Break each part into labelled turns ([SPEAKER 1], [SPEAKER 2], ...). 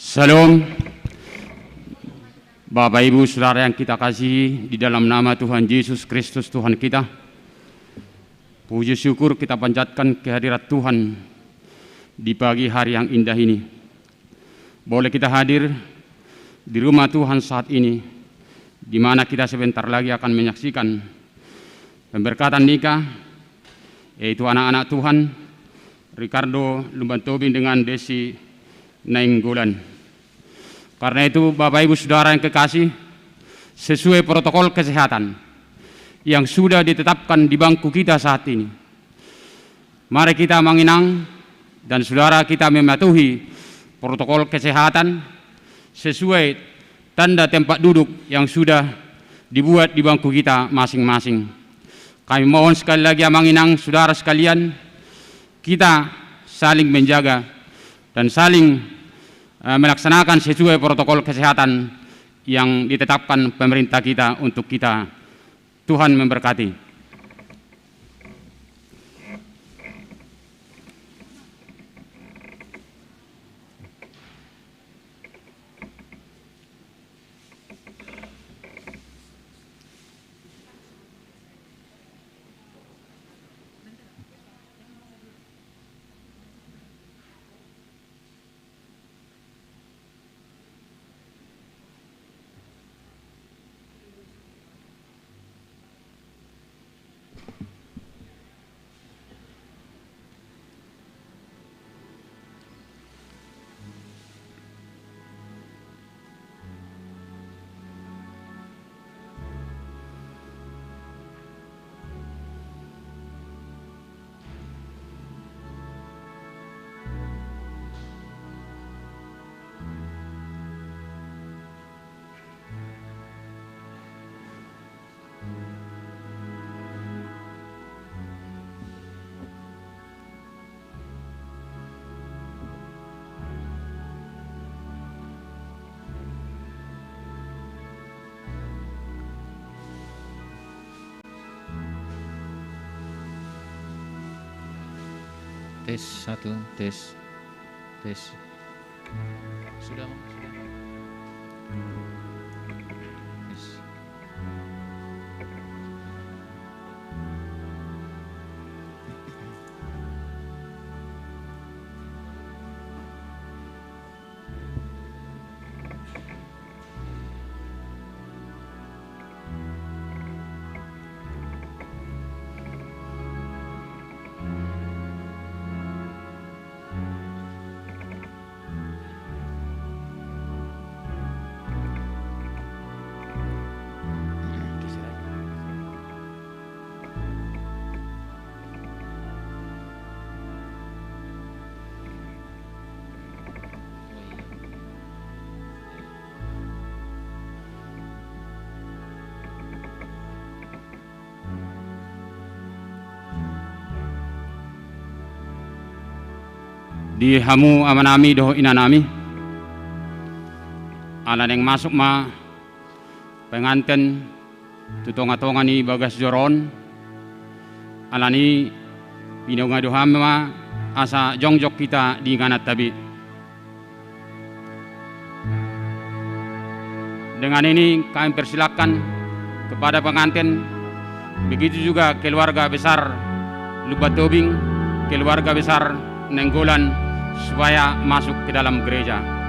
[SPEAKER 1] Salam, Bapak Ibu Saudara yang kita kasih di dalam nama Tuhan Yesus Kristus Tuhan kita. Puji syukur kita panjatkan kehadirat Tuhan di pagi hari yang indah ini. Boleh kita hadir di rumah Tuhan saat ini, di mana kita sebentar lagi akan menyaksikan pemberkatan nikah, yaitu anak-anak Tuhan, Ricardo Lumban Tobing dengan Desi Nainggolan. Karena itu Bapak Ibu Saudara yang kekasih, sesuai protokol kesehatan yang sudah ditetapkan di bangku kita saat ini, mari kita menginang dan saudara kita mematuhi protokol kesehatan sesuai tanda tempat duduk yang sudah dibuat di bangku kita masing-masing. Kami mohon sekali lagi menginang saudara sekalian, kita saling menjaga dan saling melaksanakan sesuai protokol kesehatan yang ditetapkan pemerintah kita untuk kita. Tuhan memberkati.
[SPEAKER 2] Tes satu, tes. Sudah, Bang? Sudah. Tes.
[SPEAKER 1] Di hamu amanami doho inanami ala yang masuk ma pengantin tutonga-tonga ni bagas joron ala ni pinonga doham ma asa jongjok kita di nganat tabi. Dengan ini kami persilakan kepada pengantin, begitu juga keluarga besar Lumban Tobing, keluarga besar Nainggolan, supaya masuk ke dalam gereja.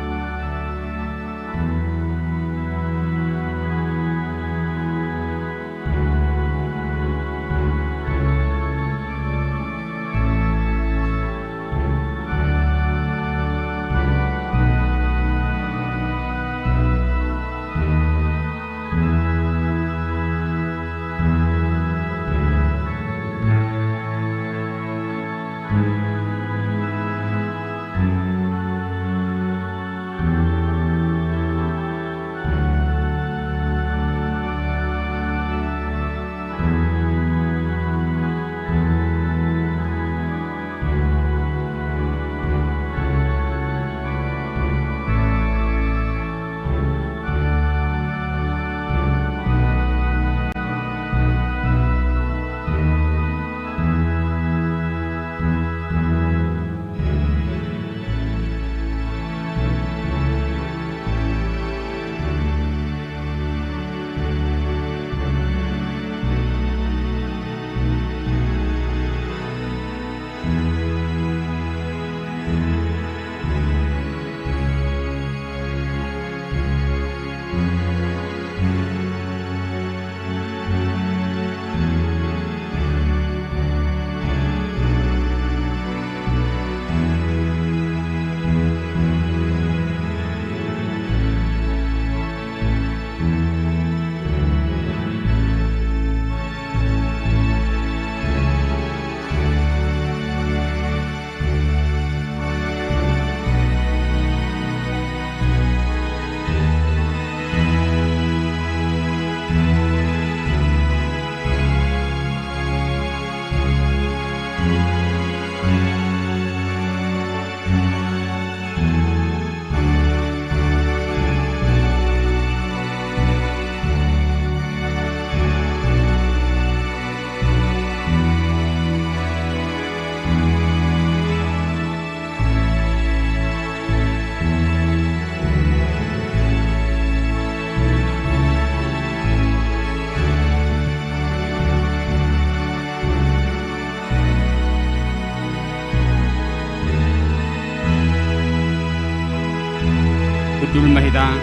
[SPEAKER 1] kudul mahita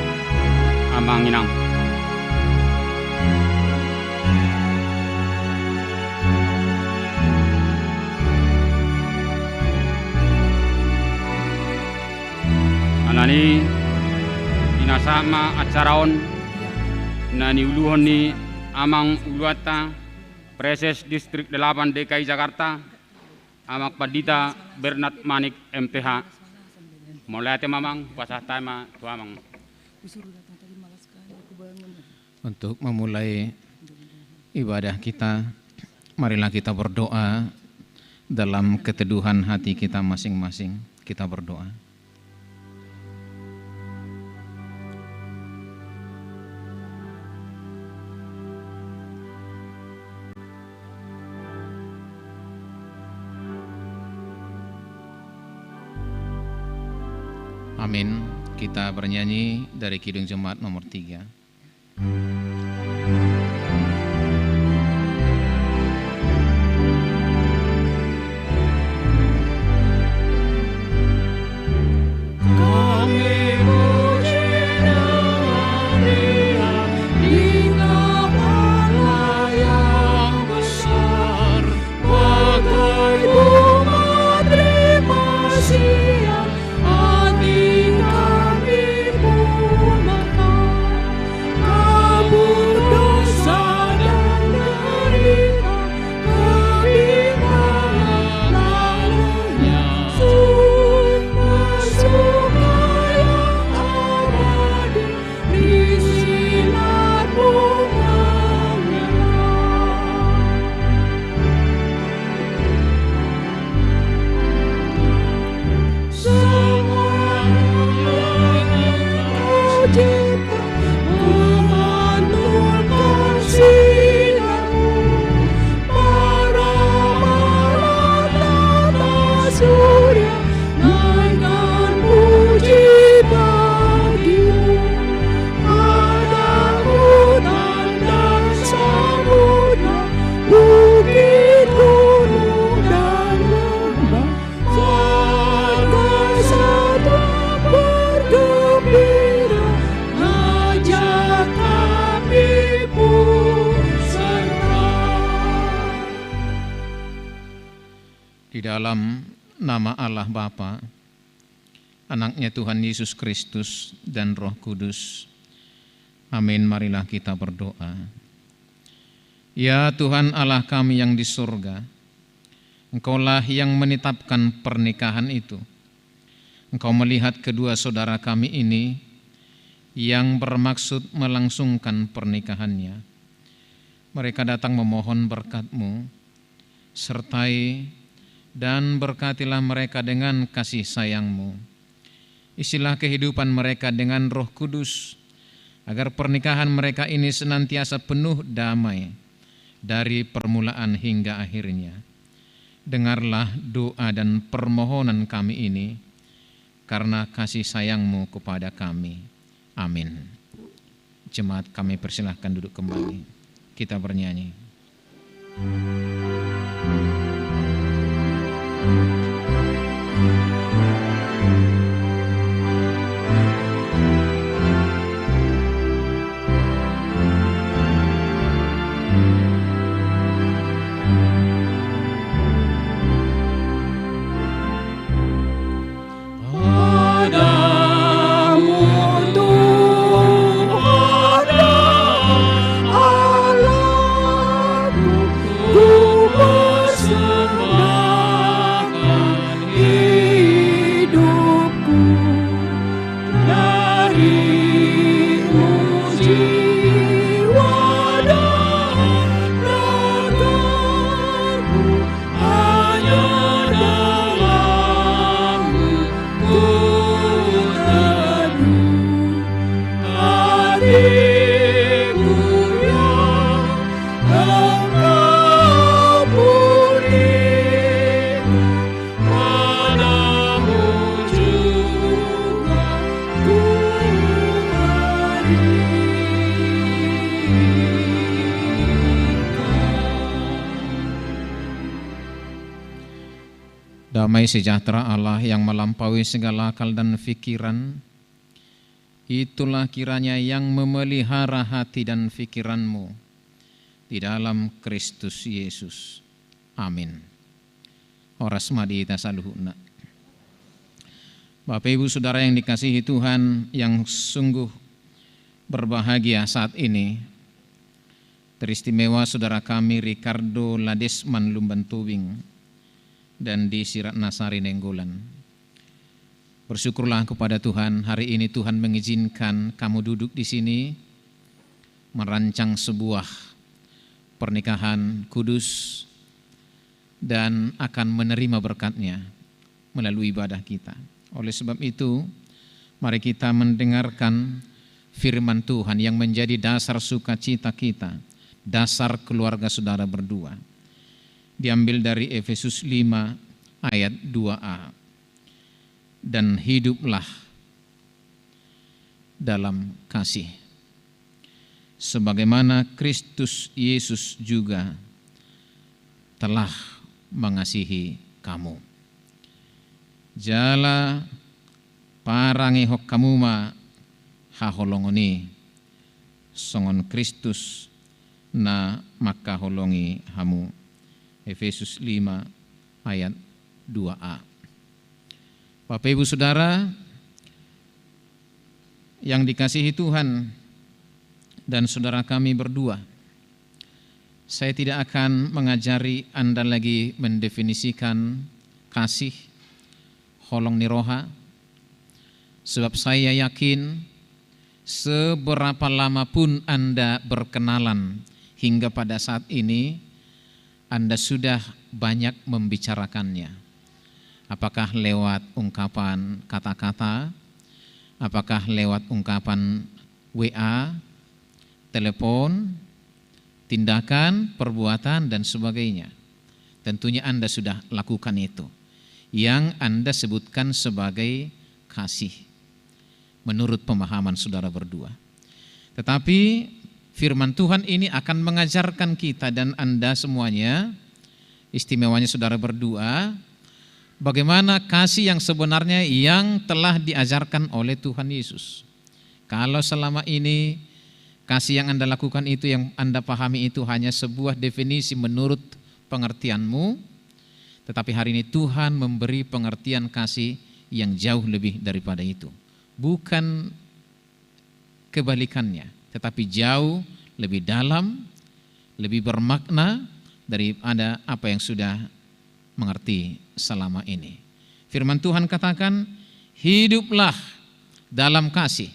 [SPEAKER 1] amanginang. Anani inasama acaraon nani uluhon ni amang uluata Preses Distrik 8 DKI Jakarta amak padita Bernat Manik MTH mulai mamang pasah tema tuamang.
[SPEAKER 2] Untuk memulai ibadah kita, marilah kita berdoa dalam keteduhan hati kita masing-masing. Kita berdoa. Amin. Kita bernyanyi dari Kidung Jemaat nomor 3. Di dalam nama Allah Bapa, Anaknya Tuhan Yesus Kristus dan Roh Kudus. Amin. Marilah kita berdoa. Ya Tuhan Allah kami yang di surga, Engkaulah yang menetapkan pernikahan itu. Engkau melihat kedua saudara kami ini yang bermaksud melangsungkan pernikahannya. Mereka datang memohon berkat-Mu, sertai dan berkatilah mereka dengan kasih sayang-Mu. Isilah kehidupan mereka dengan Roh Kudus, agar pernikahan mereka ini senantiasa penuh damai dari permulaan hingga akhirnya. Dengarlah doa dan permohonan kami ini, karena kasih sayang-Mu kepada kami. Amin. Jemaat kami persilahkan duduk kembali. Kita bernyanyi. Damai sejahtera Allah yang melampaui segala akal dan fikiran itulah kiranya yang memelihara hati dan pikiranmu di dalam Kristus Yesus. Amin. Horas madita saluhuna. Bapak Ibu Saudara yang dikasihi Tuhan, yang sungguh berbahagia saat ini, teristimewa saudara kami Ricardo Ladesman Lumbantubing dan di Sirat Nasari Nenggolan. Bersyukurlah kepada Tuhan, hari ini Tuhan mengizinkan kamu duduk di sini merancang sebuah pernikahan kudus dan akan menerima berkat-Nya melalui ibadah kita. Oleh sebab itu, mari kita mendengarkan firman Tuhan yang menjadi dasar sukacita kita, dasar keluarga saudara berdua. Diambil dari Efesus 5 ayat 2a. Dan hiduplah dalam kasih, sebagaimana Kristus Yesus juga telah mengasihi kamu. Jala parangi hok kamuma haholongoni songon Kristus na maka holongi hamu. Efesus 5 ayat 2a. Bapak Ibu Saudara yang dikasihi Tuhan dan saudara kami berdua, saya tidak akan mengajari Anda lagi mendefinisikan kasih holong niroha, sebab saya yakin seberapa lama pun Anda berkenalan hingga pada saat ini, Anda sudah banyak membicarakannya. Apakah lewat ungkapan kata-kata, apakah lewat ungkapan WA, telepon, tindakan, perbuatan, dan sebagainya. Tentunya Anda sudah lakukan itu, yang Anda sebutkan sebagai kasih menurut pemahaman saudara berdua. Tetapi firman Tuhan ini akan mengajarkan kita dan Anda semuanya, istimewanya saudara berdua, bagaimana kasih yang sebenarnya yang telah diajarkan oleh Tuhan Yesus. Kalau selama ini kasih yang Anda lakukan itu, yang Anda pahami itu hanya sebuah definisi menurut pengertianmu, tetapi hari ini Tuhan memberi pengertian kasih yang jauh lebih daripada itu. Bukan kebalikannya, tetapi jauh lebih dalam, lebih bermakna daripada apa yang sudah mengerti selama ini. Firman Tuhan katakan, hiduplah dalam kasih.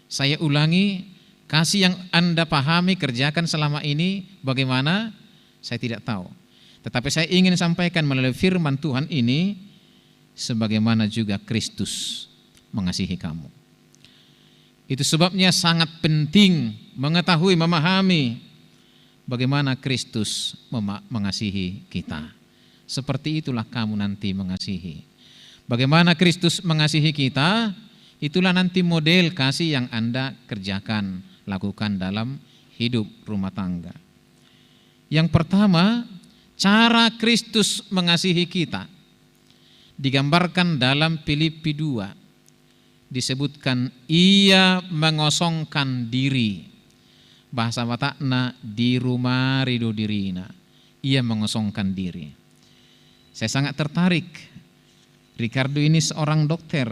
[SPEAKER 2] Saya ulangi, kasih yang Anda pahami, kerjakan selama ini, bagaimana? Saya tidak tahu. Tetapi saya ingin sampaikan melalui firman Tuhan ini, sebagaimana juga Kristus mengasihi kamu. Itu sebabnya sangat penting mengetahui, memahami bagaimana Kristus mengasihi kita. Seperti itulah kamu nanti mengasihi. Bagaimana Kristus mengasihi kita, itulah nanti model kasih yang Anda kerjakan, lakukan dalam hidup rumah tangga. Yang pertama, cara Kristus mengasihi kita digambarkan dalam Filipi 2. Disebutkan ia mengosongkan diri. Bahasa Batakna di rumah rido dirina. Ia mengosongkan diri. Saya sangat tertarik. Ricardo ini seorang dokter.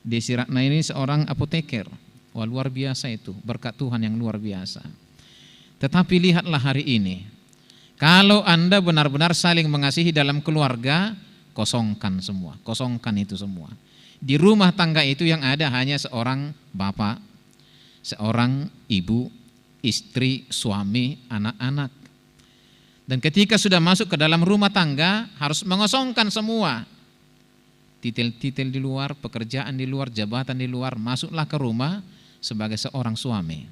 [SPEAKER 2] Desi Ratna ini seorang apoteker. Wah, luar biasa itu, berkat Tuhan yang luar biasa. Tetapi lihatlah hari ini, kalau Anda benar-benar saling mengasihi dalam keluarga, kosongkan semua, kosongkan itu semua. Di rumah tangga itu yang ada hanya seorang bapak, seorang ibu, istri, suami, anak-anak. Dan ketika sudah masuk ke dalam rumah tangga, harus mengosongkan semua. Titel-titel di luar, pekerjaan di luar, jabatan di luar, masuklah ke rumah sebagai seorang suami,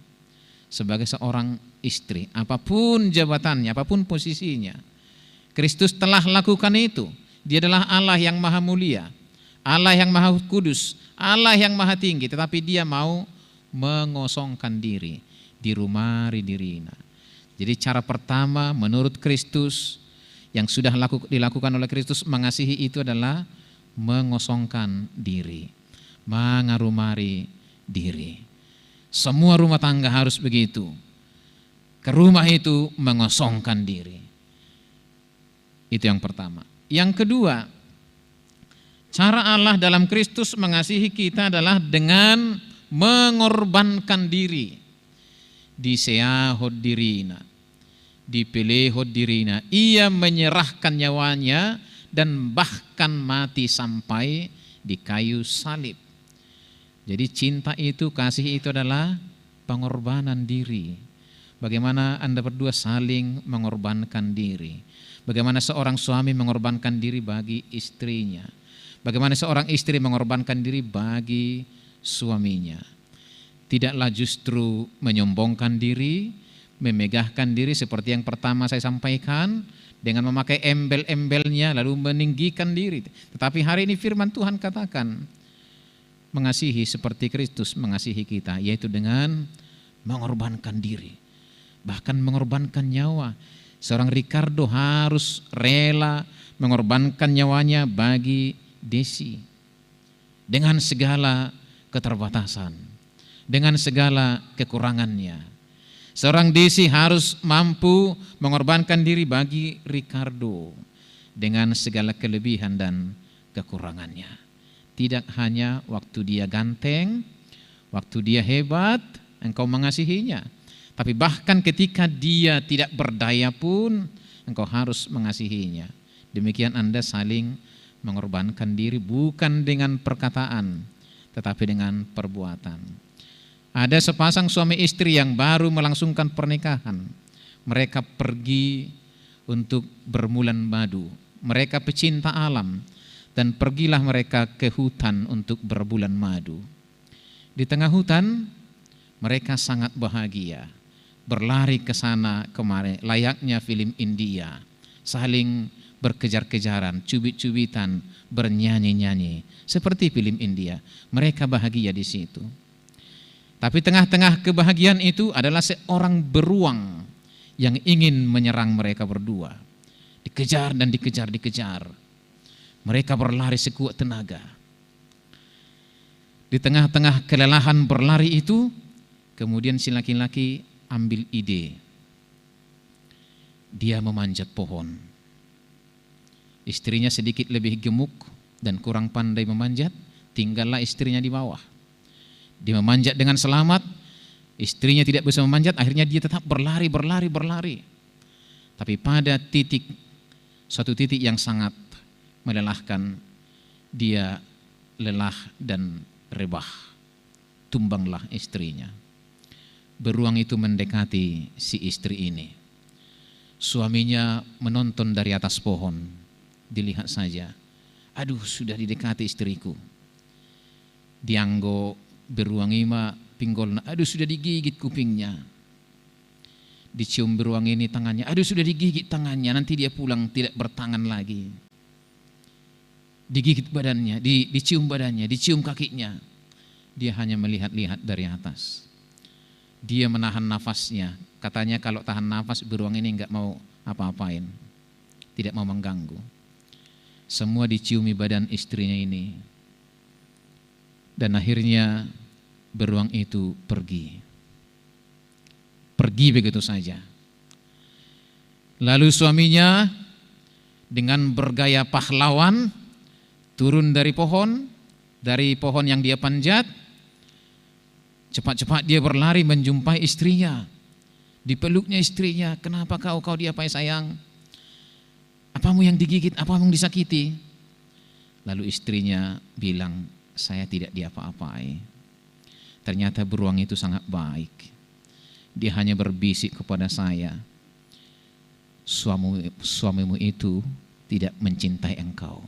[SPEAKER 2] sebagai seorang istri, apapun jabatannya, apapun posisinya. Kristus telah lakukan itu. Dia adalah Allah yang maha mulia, Allah yang maha kudus, Allah yang maha tinggi, tetapi dia mau mengosongkan diri di rumah ridirina. Jadi cara pertama menurut Kristus yang sudah dilakukan oleh Kristus mengasihi itu adalah mengosongkan diri. mengarumari diri. Semua rumah tangga harus begitu. Ke rumah itu mengosongkan diri. Itu yang pertama. Yang kedua, cara Allah dalam Kristus mengasihi kita adalah dengan mengorbankan diri. Diseahod dirina, dipelehod dirina. Ia menyerahkan nyawanya dan bahkan mati sampai di kayu salib. Jadi cinta itu, kasih itu adalah pengorbanan diri. Bagaimana Anda berdua saling mengorbankan diri. Bagaimana seorang suami mengorbankan diri bagi istrinya. Bagaimana seorang istri mengorbankan diri bagi suaminya. Tidaklah justru menyombongkan diri, memegahkan diri seperti yang pertama saya sampaikan, dengan memakai embel-embelnya lalu meninggikan diri. Tetapi hari ini firman Tuhan katakan, mengasihi seperti Kristus mengasihi kita, yaitu dengan mengorbankan diri, bahkan mengorbankan nyawa. Seorang Ricardo harus rela mengorbankan nyawanya bagi Desi dengan segala keterbatasan, dengan segala kekurangannya. Seorang Desi harus mampu mengorbankan diri bagi Ricardo dengan segala kelebihan dan kekurangannya. Tidak hanya waktu dia ganteng, waktu dia hebat, engkau mengasihinya. Tapi bahkan ketika dia tidak berdaya pun, engkau harus mengasihinya. Demikian Anda saling mengorbankan diri bukan dengan perkataan, tetapi dengan perbuatan. Ada sepasang suami istri yang baru melangsungkan pernikahan. Mereka pergi untuk bermulan madu. Mereka pecinta alam. Dan pergilah mereka ke hutan untuk berbulan madu. Di tengah hutan, mereka sangat bahagia. Berlari ke sana kemari, layaknya film India. Saling berkejar-kejaran, cubit-cubitan, bernyanyi-nyanyi. Seperti film India. Mereka bahagia di situ. Tapi tengah-tengah kebahagiaan itu adalah seorang beruang yang ingin menyerang mereka berdua. Dikejar dan dikejar. Mereka berlari sekuat tenaga. Di tengah-tengah kelelahan berlari itu, kemudian si laki-laki ambil ide. Dia memanjat pohon. Istrinya sedikit lebih gemuk dan kurang pandai memanjat, tinggallah istrinya di bawah. Dia memanjat dengan selamat, istrinya tidak bisa memanjat, akhirnya dia tetap berlari. Tapi pada suatu titik yang sangat melelahkan, dia lelah dan rebah. Tumbanglah istrinya. Beruang itu mendekati si istri ini. Suaminya menonton dari atas pohon. Dilihat saja. Aduh, sudah didekati istriku. Dianggo beruang ima pinggolna. Aduh, sudah digigit kupingnya. Dicium beruang ini tangannya. Aduh, sudah digigit tangannya. Nanti dia pulang tidak bertangan lagi. Digigit badannya, dicium badannya, dicium kakinya. Dia hanya melihat-lihat dari atas. Dia menahan nafasnya. Katanya kalau tahan nafas beruang ini enggak mau apa-apain. Tidak mau mengganggu. Semua diciumi badan istrinya ini. Dan akhirnya beruang itu pergi. Pergi begitu saja. Lalu suaminya dengan bergaya pahlawan turun dari pohon yang dia panjat. Cepat-cepat dia berlari menjumpai istrinya. Dipeluknya istrinya. Kenapa kau diapai sayang? Apamu yang digigit, apamu yang disakiti? Lalu istrinya bilang, saya tidak diapa-apai. Ternyata beruang itu sangat baik. Dia hanya berbisik kepada saya, suamimu itu tidak mencintai engkau.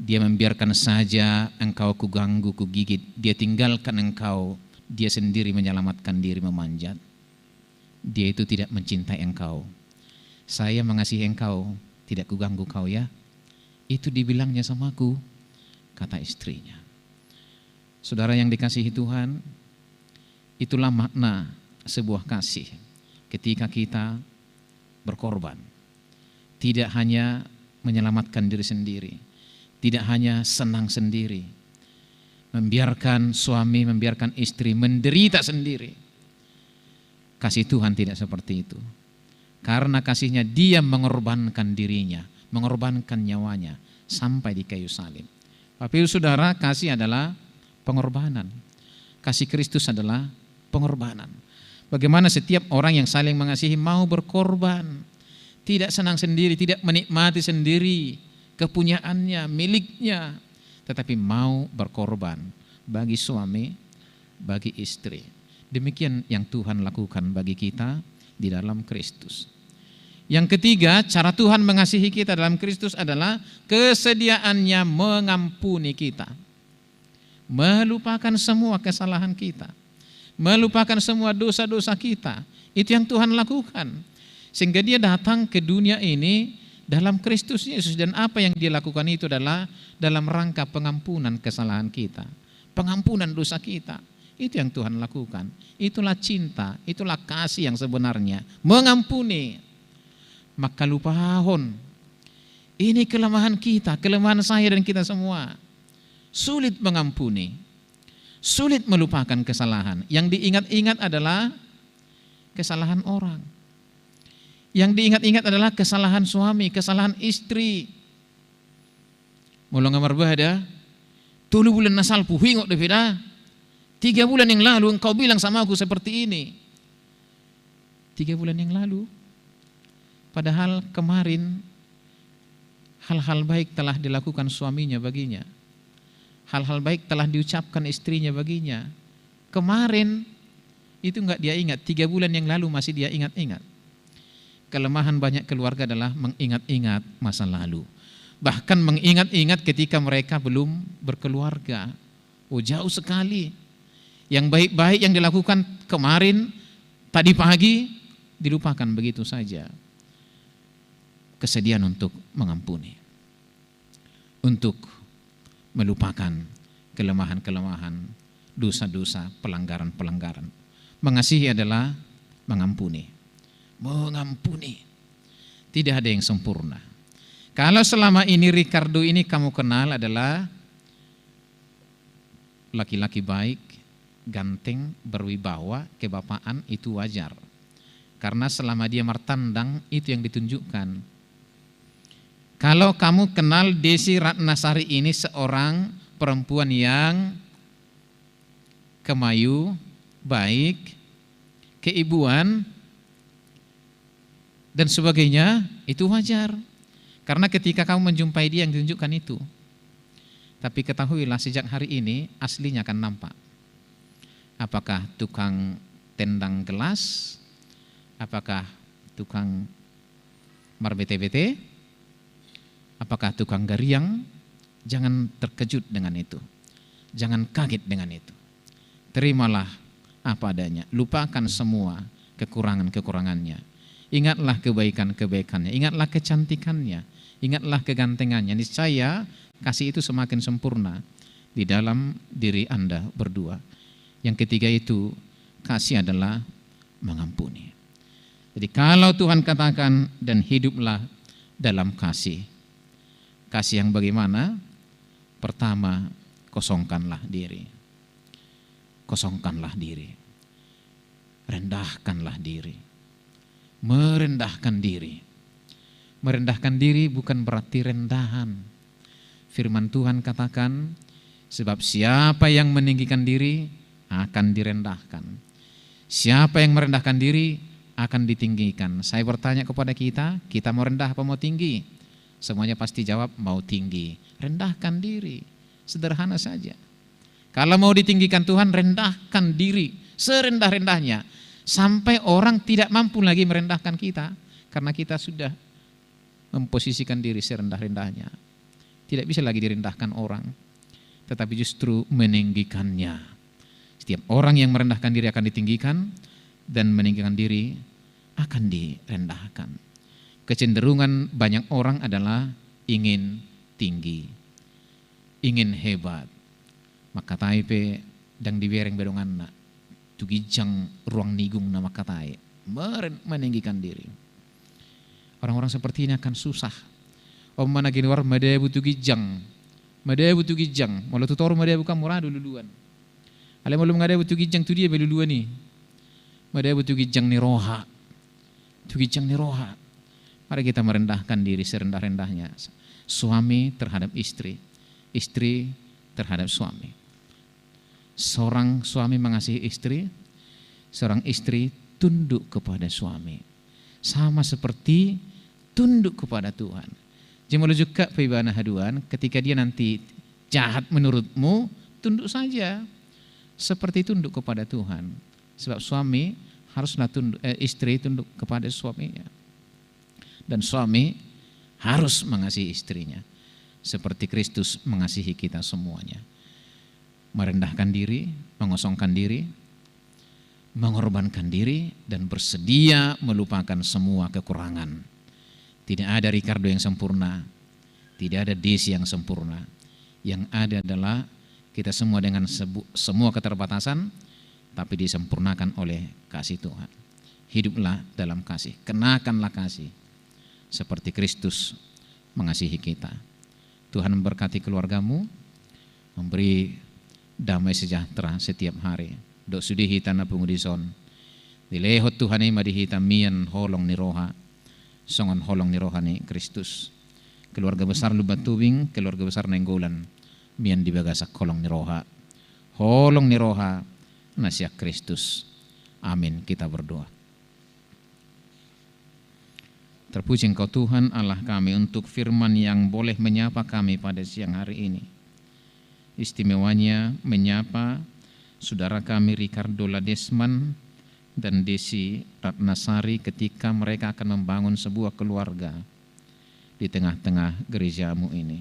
[SPEAKER 2] Dia membiarkan saja engkau kuganggu, kugigit. Dia tinggalkan engkau. Dia sendiri menyelamatkan diri memanjat. Dia itu tidak mencintai engkau. Saya mengasihi engkau, tidak kuganggu kau ya. Itu dibilangnya sama aku, kata istrinya. Saudara yang dikasihi Tuhan, itulah makna sebuah kasih ketika kita berkorban. Tidak hanya menyelamatkan diri sendiri, tidak hanya senang sendiri, membiarkan suami, membiarkan istri menderita sendiri. Kasih Tuhan tidak seperti itu. Karena kasihnya dia mengorbankan dirinya, mengorbankan nyawanya sampai di kayu salib. Bapak Ibu Saudara, kasih adalah pengorbanan. Kasih Kristus adalah pengorbanan. Bagaimana setiap orang yang saling mengasihi mau berkorban. Tidak senang sendiri, tidak menikmati sendiri kepunyaannya, miliknya. Tetapi mau berkorban bagi suami, bagi istri. Demikian yang Tuhan lakukan bagi kita di dalam Kristus. Yang ketiga, cara Tuhan mengasihi kita dalam Kristus adalah kesediaannya mengampuni kita. Melupakan semua kesalahan kita. Melupakan semua dosa-dosa kita. Itu yang Tuhan lakukan. Sehingga dia datang ke dunia ini dalam Kristus Yesus. Dan apa yang dia lakukan itu adalah dalam rangka pengampunan kesalahan kita. Pengampunan dosa kita. Itu yang Tuhan lakukan. Itulah cinta, itulah kasih yang sebenarnya. Mengampuni. Maka lupahon. Ini kelemahan kita, kelemahan saya dan kita semua. Sulit mengampuni. Sulit melupakan kesalahan. Yang diingat-ingat adalah kesalahan orang. Yang diingat-ingat adalah kesalahan suami, kesalahan istri. Mula ngamar bahada, 3 bulan nasal puhingok devida. 3 bulan yang lalu engkau bilang sama aku seperti ini. 3 bulan yang lalu. Padahal kemarin hal-hal baik telah dilakukan suaminya baginya. Hal-hal baik telah diucapkan istrinya baginya. Kemarin itu enggak dia ingat, 3 bulan yang lalu masih dia ingat-ingat. Kelemahan banyak keluarga adalah mengingat-ingat masa lalu. Bahkan mengingat-ingat ketika mereka belum berkeluarga. Oh, jauh sekali. Yang baik-baik yang dilakukan kemarin, tadi pagi, dilupakan begitu saja. Kesediaan untuk mengampuni. Untuk melupakan kelemahan-kelemahan, dosa-dosa, pelanggaran-pelanggaran. Mengasihi adalah mengampuni. Mengampuni. Tidak ada yang sempurna. Kalau selama ini Ricardo ini kamu kenal adalah laki-laki baik, ganteng, berwibawa, kebapaan, itu wajar. Karena selama dia martandang itu yang ditunjukkan. Kalau kamu kenal Desi Ratnasari ini seorang perempuan yang kemayu, baik, keibuan, dan sebagainya, itu wajar. Karena ketika kamu menjumpai dia yang ditunjukkan itu. Tapi ketahuilah sejak hari ini aslinya akan nampak. Apakah tukang tendang gelas? Apakah tukang marbete-bete? Apakah tukang gariang? Jangan terkejut dengan itu. Jangan kaget dengan itu. Terimalah apa adanya. Lupakan semua kekurangan-kekurangannya. Ingatlah kebaikan-kebaikannya. Ingatlah kecantikannya. Ingatlah kegantengannya. Niscaya kasih itu semakin sempurna di dalam diri Anda berdua. Yang ketiga itu, kasih adalah mengampuni. Jadi kalau Tuhan katakan dan hiduplah dalam kasih. Kasih yang bagaimana? Pertama, kosongkanlah diri. Kosongkanlah diri. Rendahkanlah diri. Merendahkan diri. Merendahkan diri bukan berarti rendahan. Firman Tuhan katakan, sebab siapa yang meninggikan diri akan direndahkan. Siapa yang merendahkan diri akan ditinggikan. Saya bertanya kepada kita mau rendah apa mau tinggi? Semuanya pasti jawab mau tinggi. Rendahkan diri, sederhana saja. Kalau mau ditinggikan Tuhan, rendahkan diri serendah-rendahnya. Sampai orang tidak mampu lagi merendahkan kita. Karena kita sudah memposisikan diri serendah-rendahnya. Tidak bisa lagi direndahkan orang. Tetapi justru meninggikannya. Setiap orang yang merendahkan diri akan ditinggikan. Dan meninggikan diri akan direndahkan. Kecenderungan banyak orang adalah ingin tinggi. Ingin hebat. Maka taipe dang dibereng bedongan nak. Tugijang ruang nigung nama katai. Meninggikan diri. Orang-orang seperti ini akan susah. Om managin war madebu tugijang. Madaya butuh gijang, malah tu toru madaya bukan murah duluan. Ale malu ngadaya butuh gijang tu dia duluan ni. Madaya butuh gijang ni roha. Tu gijang ni roha. Mari kita merendahkan diri serendah-rendahnya. Suami terhadap istri, istri terhadap suami. Seorang suami mengasihi istri, seorang istri tunduk kepada suami. Sama seperti tunduk kepada Tuhan. Jemalah juga pibana haduan, ketika dia nanti jahat menurutmu, tunduk saja. Seperti tunduk kepada Tuhan. Sebab suami haruslah istri tunduk kepada suaminya. Dan suami harus mengasihi istrinya. Seperti Kristus mengasihi kita semuanya. Merendahkan diri, mengosongkan diri, mengorbankan diri, dan bersedia melupakan semua kekurangan. Tidak ada Ricardo yang sempurna, tidak ada Desi yang sempurna. Yang ada adalah kita semua dengan semua keterbatasan, tapi disempurnakan oleh kasih Tuhan. Hiduplah dalam kasih, kenakanlah kasih, seperti Kristus mengasihi kita. Tuhan memberkati keluargamu, memberi damai sejahtera setiap hari. Dok sudihi tanah pengudison, dilehot Tuhan ini madihita mian holong ni roha, songon holong ni rohani Kristus. Keluarga besar Lubatubing, keluarga besar Nenggolan, mian dibagasak holong ni roha. Holong ni roha nasiak Kristus. Amin. Kita berdoa. Terpuji Engkau Tuhan Allah kami untuk firman yang boleh menyapa kami pada siang hari ini. Istimewanya menyapa saudara kami Ricardo Ladesman dan Desi Ratnasari ketika mereka akan membangun sebuah keluarga di tengah-tengah gerejamu ini.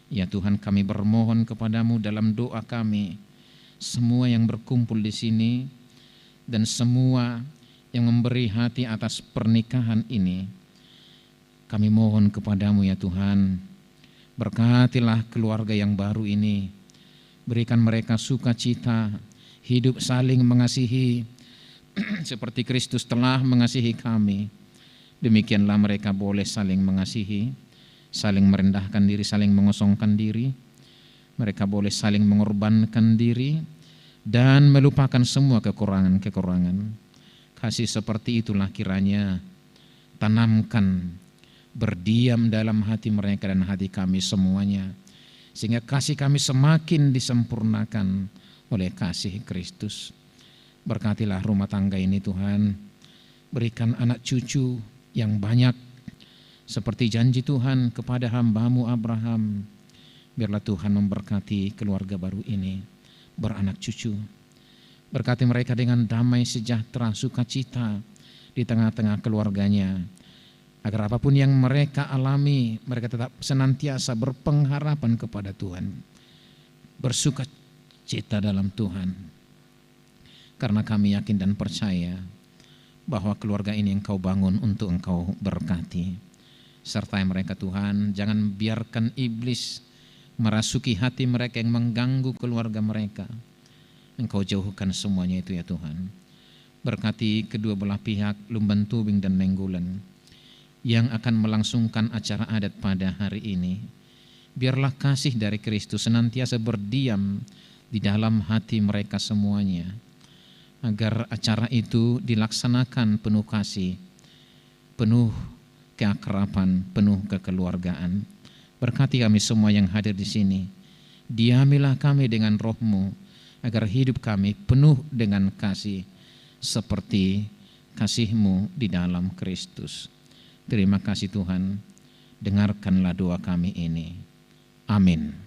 [SPEAKER 2] Ya Tuhan, kami bermohon kepadamu dalam doa kami, semua yang berkumpul di sini dan semua yang memberi hati atas pernikahan ini, kami mohon kepadamu ya Tuhan, berkatilah keluarga yang baru ini, berikan mereka sukacita, hidup saling mengasihi, seperti Kristus telah mengasihi kami. Demikianlah mereka boleh saling mengasihi, saling merendahkan diri, saling mengosongkan diri. Mereka boleh saling mengorbankan diri dan melupakan semua kekurangan-kekurangan. Kasih seperti itulah kiranya tanamkan, berdiam dalam hati mereka dan hati kami semuanya, sehingga kasih kami semakin disempurnakan oleh kasih Kristus. Berkatilah rumah tangga ini Tuhan, berikan anak cucu yang banyak seperti janji Tuhan kepada hamba-Mu Abraham. Biarlah Tuhan memberkati keluarga baru ini beranak cucu. Berkati mereka dengan damai sejahtera, sukacita di tengah-tengah keluarganya. Agar apapun yang mereka alami, mereka tetap senantiasa berpengharapan kepada Tuhan, bersukacita dalam Tuhan. Karena kami yakin dan percaya bahwa keluarga ini Engkau bangun untuk Engkau berkati. Sertai mereka Tuhan, jangan biarkan iblis merasuki hati mereka yang mengganggu keluarga mereka. Engkau jauhkan semuanya itu ya Tuhan. Berkati kedua belah pihak Lumban Tubing dan Nenggolan yang akan melangsungkan acara adat pada hari ini. Biarlah kasih dari Kristus senantiasa berdiam di dalam hati mereka semuanya, agar acara itu dilaksanakan penuh kasih, penuh keakraban, penuh kekeluargaan. Berkati kami semua yang hadir di sini. Diamilah kami dengan roh-Mu, agar hidup kami penuh dengan kasih, seperti kasih-Mu di dalam Kristus. Terima kasih Tuhan, dengarkanlah doa kami ini. Amin.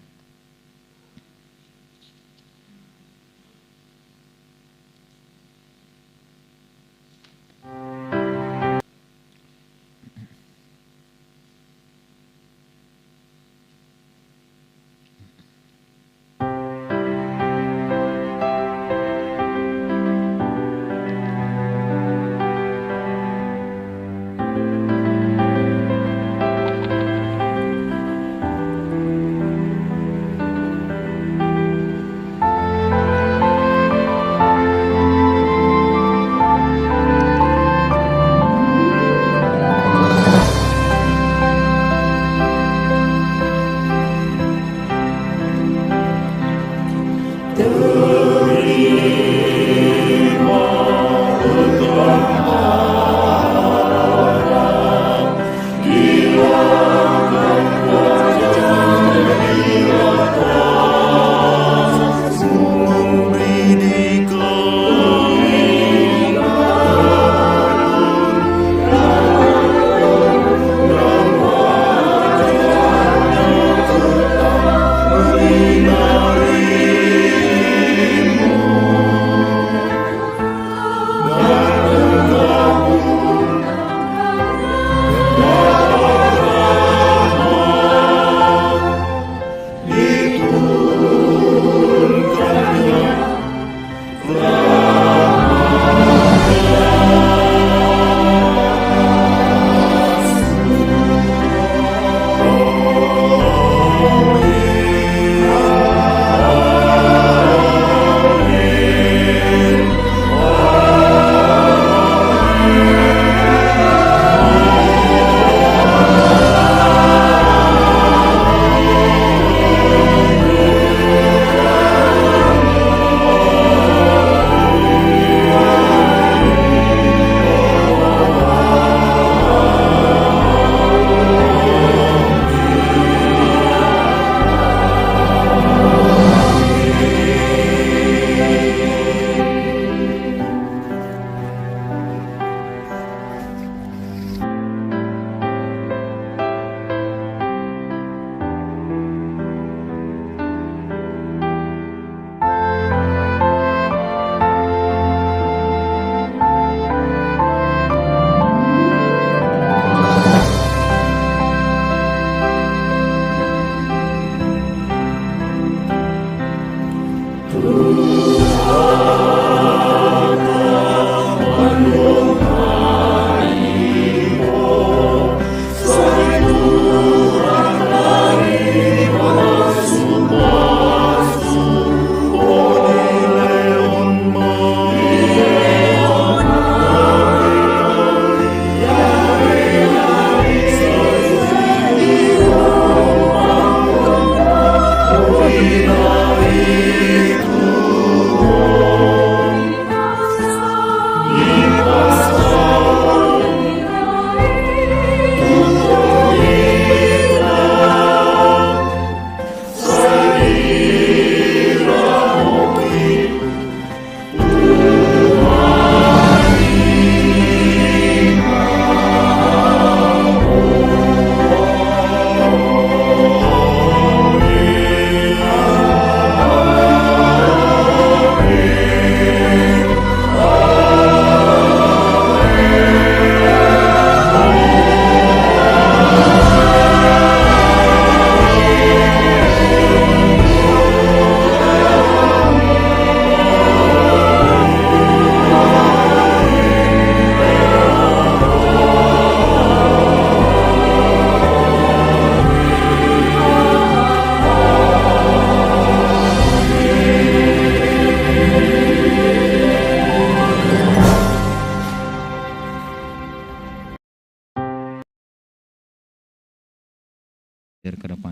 [SPEAKER 2] Ke depan.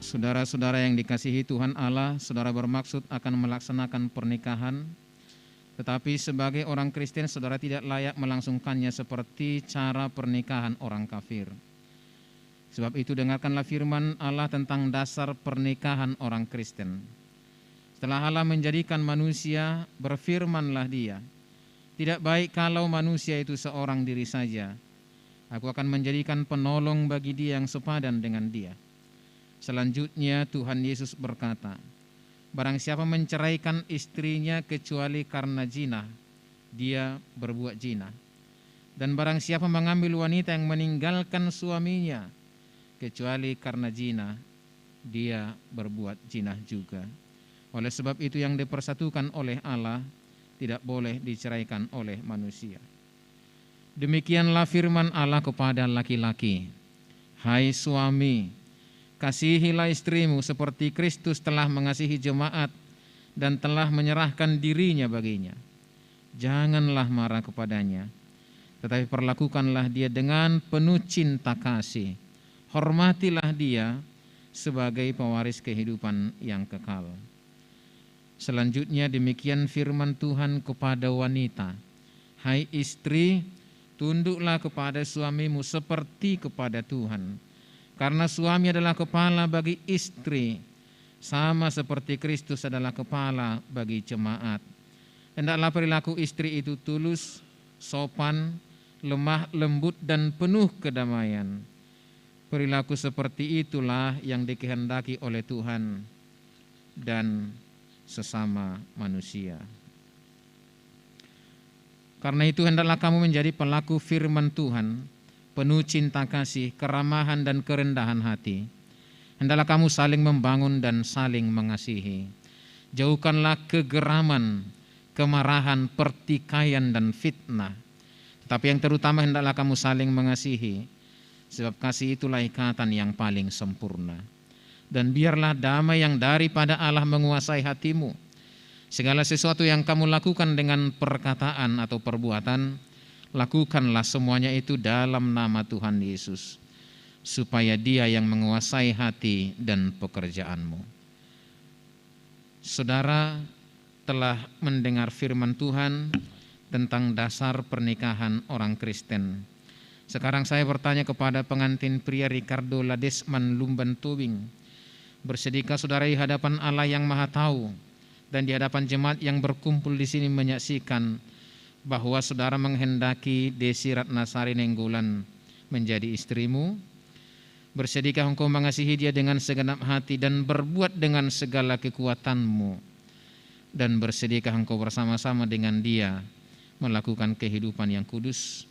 [SPEAKER 2] Saudara-saudara yang dikasihi Tuhan Allah, saudara bermaksud akan melaksanakan pernikahan, Tetapi sebagai orang Kristen, saudara tidak layak melangsungkannya seperti cara pernikahan orang kafir. Sebab itu dengarkanlah firman Allah tentang dasar pernikahan orang Kristen. Setelah Allah menjadikan manusia, berfirmanlah Dia, "Tidak baik kalau manusia itu seorang diri saja. Aku akan menjadikan penolong bagi dia yang sepadan dengan dia." Selanjutnya Tuhan Yesus berkata, "Barang siapa menceraikan istrinya kecuali karena zina, dia berbuat zina. Dan barang siapa mengambil wanita yang meninggalkan suaminya kecuali karena zina, dia berbuat zina juga. Oleh sebab itu yang dipersatukan oleh Allah tidak boleh diceraikan oleh manusia." Demikianlah firman Allah kepada laki-laki, "Hai suami, kasihilah istrimu seperti Kristus telah mengasihi jemaat dan telah menyerahkan dirinya baginya. Janganlah marah kepadanya, tetapi perlakukanlah dia dengan penuh cinta kasih. Hormatilah dia sebagai pewaris kehidupan yang kekal." Selanjutnya demikian firman Tuhan kepada wanita, "Hai istri, tunduklah kepada suamimu seperti kepada Tuhan. Karena suami adalah kepala bagi istri, sama seperti Kristus adalah kepala bagi jemaat. Hendaklah perilaku istri itu tulus, sopan, lemah lembut dan penuh kedamaian. Perilaku seperti itulah yang dikehendaki oleh Tuhan dan sesama manusia. Karena itu hendaklah kamu menjadi pelaku firman Tuhan, penuh cinta kasih, keramahan dan kerendahan hati. Hendaklah kamu saling membangun dan saling mengasihi. Jauhkanlah kegeraman, kemarahan, pertikaian dan fitnah. Tetapi yang terutama hendaklah kamu saling mengasihi, sebab kasih itulah ikatan yang paling sempurna. Dan biarlah damai yang daripada Allah menguasai hatimu. Segala sesuatu yang kamu lakukan dengan perkataan atau perbuatan, lakukanlah semuanya itu dalam nama Tuhan Yesus, supaya Dia yang menguasai hati dan pekerjaanmu. Saudara telah mendengar firman Tuhan tentang dasar pernikahan orang Kristen. Sekarang saya bertanya kepada pengantin pria Ricardo Ladesman Lumban Tobing, bersedihkah saudara di hadapan Allah yang Maha Tahu dan di hadapan jemaat yang berkumpul di sini menyaksikan bahwa saudara menghendaki Desi Ratnasari Nenggolan menjadi istrimu? Bersedihkah engkau mengasihi dia dengan segenap hati dan berbuat dengan segala kekuatanmu? Dan bersedihkah engkau bersama-sama dengan dia melakukan kehidupan yang kudus?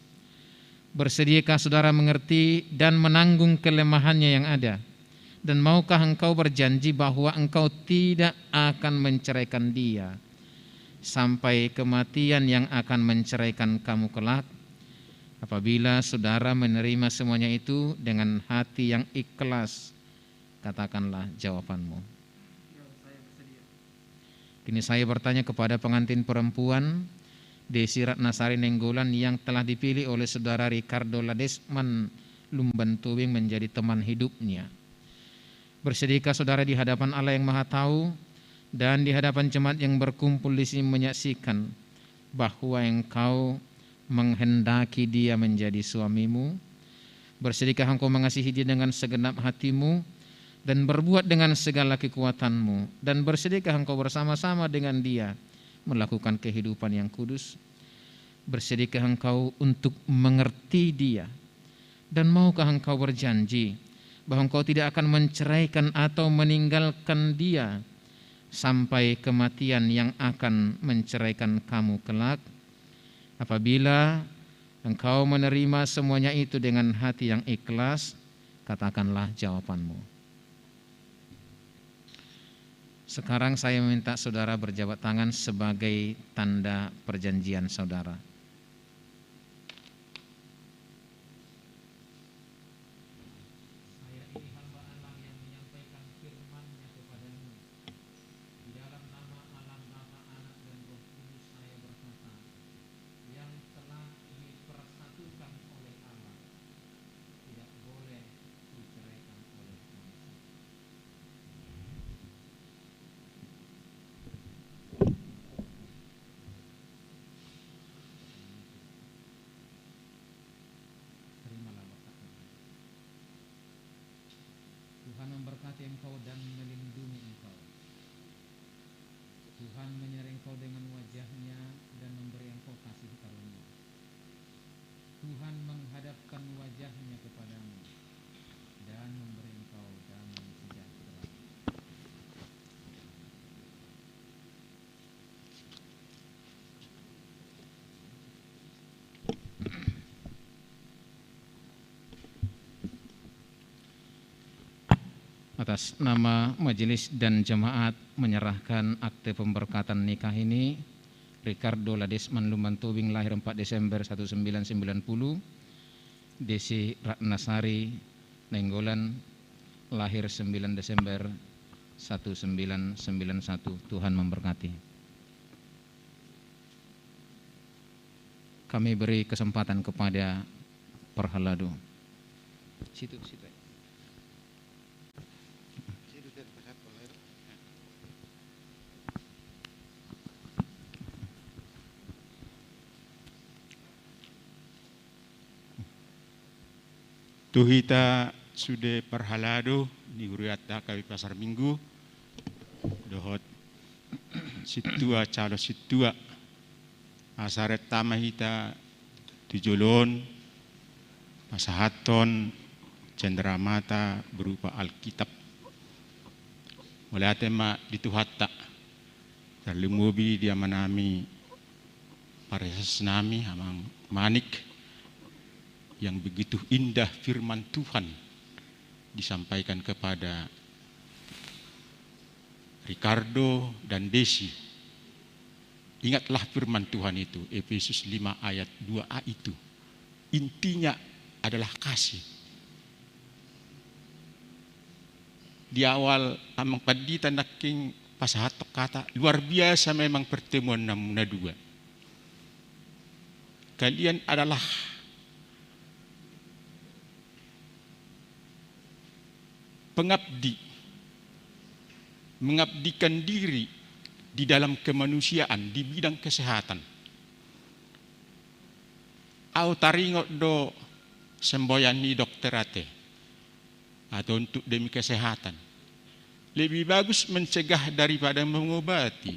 [SPEAKER 2] Bersediakah saudara mengerti dan menanggung kelemahannya yang ada? Dan maukah engkau berjanji bahwa engkau tidak akan menceraikan dia sampai kematian yang akan menceraikan kamu kelak? Apabila saudara menerima semuanya itu dengan hati yang ikhlas, katakanlah jawabanmu. Kini saya bertanya kepada pengantin perempuan Desi Ratnasari Nenggolan yang telah dipilih oleh saudara Ricardo Ladesman Lumban Tobing menjadi teman hidupnya. Bersedihkah saudara di hadapan Allah yang Maha Tahu dan di hadapan jemaat yang berkumpul di sini menyaksikan bahwa engkau menghendaki dia menjadi suamimu? Bersedihkah engkau mengasihi dia dengan segenap hatimu dan berbuat dengan segala kekuatanmu? Dan bersedihkah engkau bersama-sama dengan dia melakukan kehidupan yang kudus? Bersedihkah engkau untuk mengerti dia? Dan maukah engkau berjanji bahwa engkau tidak akan menceraikan atau meninggalkan dia sampai kematian yang akan menceraikan kamu kelak? Apabila engkau menerima semuanya itu dengan hati yang ikhlas, katakanlah jawabanmu. Sekarang saya meminta saudara berjabat tangan sebagai tanda perjanjian saudara. Tuhan memberkati engkau dan melindungi engkau. Tuhan menyertai engkau dengan wajah-Nya dan memberi engkau kasih karunia. Tuhan menghadapkan wajah-Nya kepadamu dan memberi engkau damai sejahtera. Atas nama majelis dan jemaat menyerahkan akte pemberkatan nikah ini, Ricardo Ladesman Lumantubing lahir 4 Desember 1990, Desi Ratnasari Nainggolan lahir 9 Desember 1991. Tuhan memberkati. Kami beri kesempatan kepada Perhalado. Situ.
[SPEAKER 3] Tuhita sude Perhalado di Huriata kawi pasar Minggu dohot situa calo situa asaret tamahita tujolon masahaton cenderamata berupa Alkitab mulai tema dituhatta terlumubi dia manami paresas nami amang manik yang begitu indah firman Tuhan disampaikan kepada Ricardo dan Desi. Ingatlah firman Tuhan itu, Efesus 5 ayat 2a itu. Intinya adalah kasih. Di awal amang padita naking pasahatok kata, luar biasa memang pertemuan namuna dua. Kalian adalah pengabdi, mengabdikan diri di dalam kemanusiaan di bidang kesehatan. Au taringot do semboyani dokterate atau untuk demi kesehatan. Lebih bagus mencegah daripada mengobati.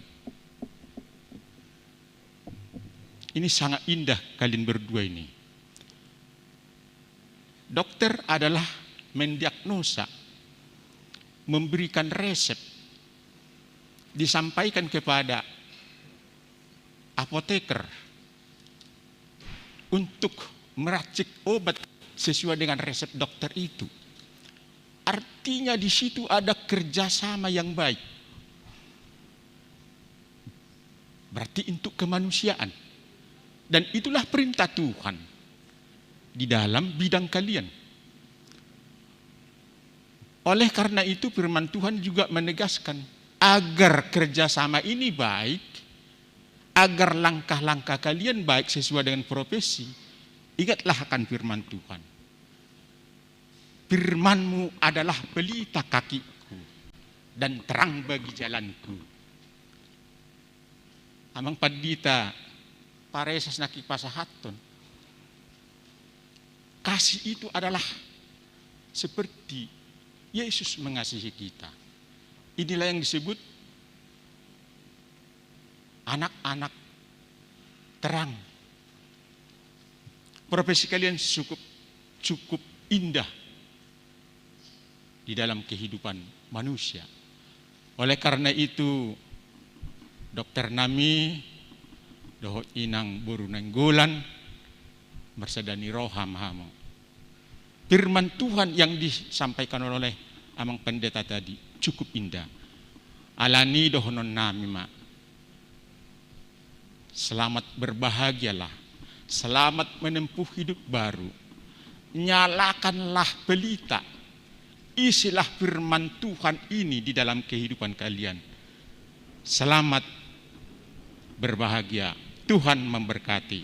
[SPEAKER 3] Ini sangat indah kalian berdua ini. Dokter adalah mendiagnosa, memberikan resep, disampaikan kepada apoteker untuk meracik obat sesuai dengan resep dokter itu. Artinya di situ ada kerjasama yang baik. Berarti untuk kemanusiaan. Dan itulah perintah Tuhan di dalam bidang kalian. Oleh karena itu firman Tuhan juga menegaskan agar kerjasama ini baik, agar langkah-langkah kalian baik sesuai dengan profesi, ingatlah akan firman Tuhan. Firman-Mu adalah pelita kakiku dan terang bagi jalanku. Amang padita paresas naki pasahaton. Kasih itu adalah seperti Yesus mengasihi kita. Inilah yang disebut anak-anak terang. Profesi kalian cukup indah di dalam kehidupan manusia. Oleh karena itu, Dokter Nami, dohot inang buru nenggolan, bersedani roham hamo. Firman Tuhan yang disampaikan oleh amang pendeta tadi cukup indah. Alani dohonon nami ma. Selamat berbahagialah. Selamat menempuh hidup baru. Nyalakanlah pelita. Isilah firman Tuhan ini di dalam kehidupan kalian. Selamat berbahagia. Tuhan memberkati.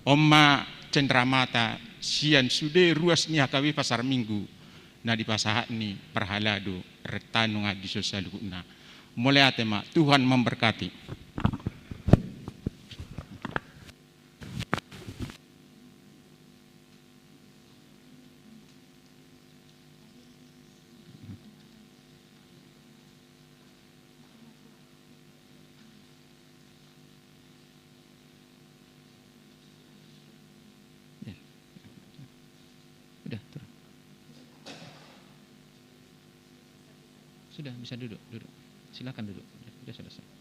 [SPEAKER 3] Oma cenderamata sian sude ruas ni hakawi pasar Minggu na di pasahat ni Perhalado retanu ngadi sosial guna. Mulai atema Tuhan memberkati.
[SPEAKER 2] Sudah bisa duduk. Silakan duduk. Sudah selesai.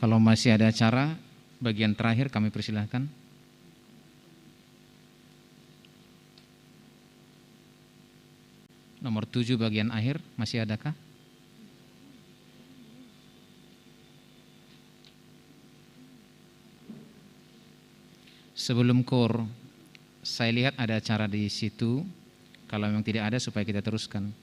[SPEAKER 2] Kalau masih ada acara, bagian terakhir kami persilahkan. Nomor 7 bagian akhir, masih adakah? Sebelum KOR, saya lihat ada acara di situ. Kalau memang tidak ada, supaya kita teruskan.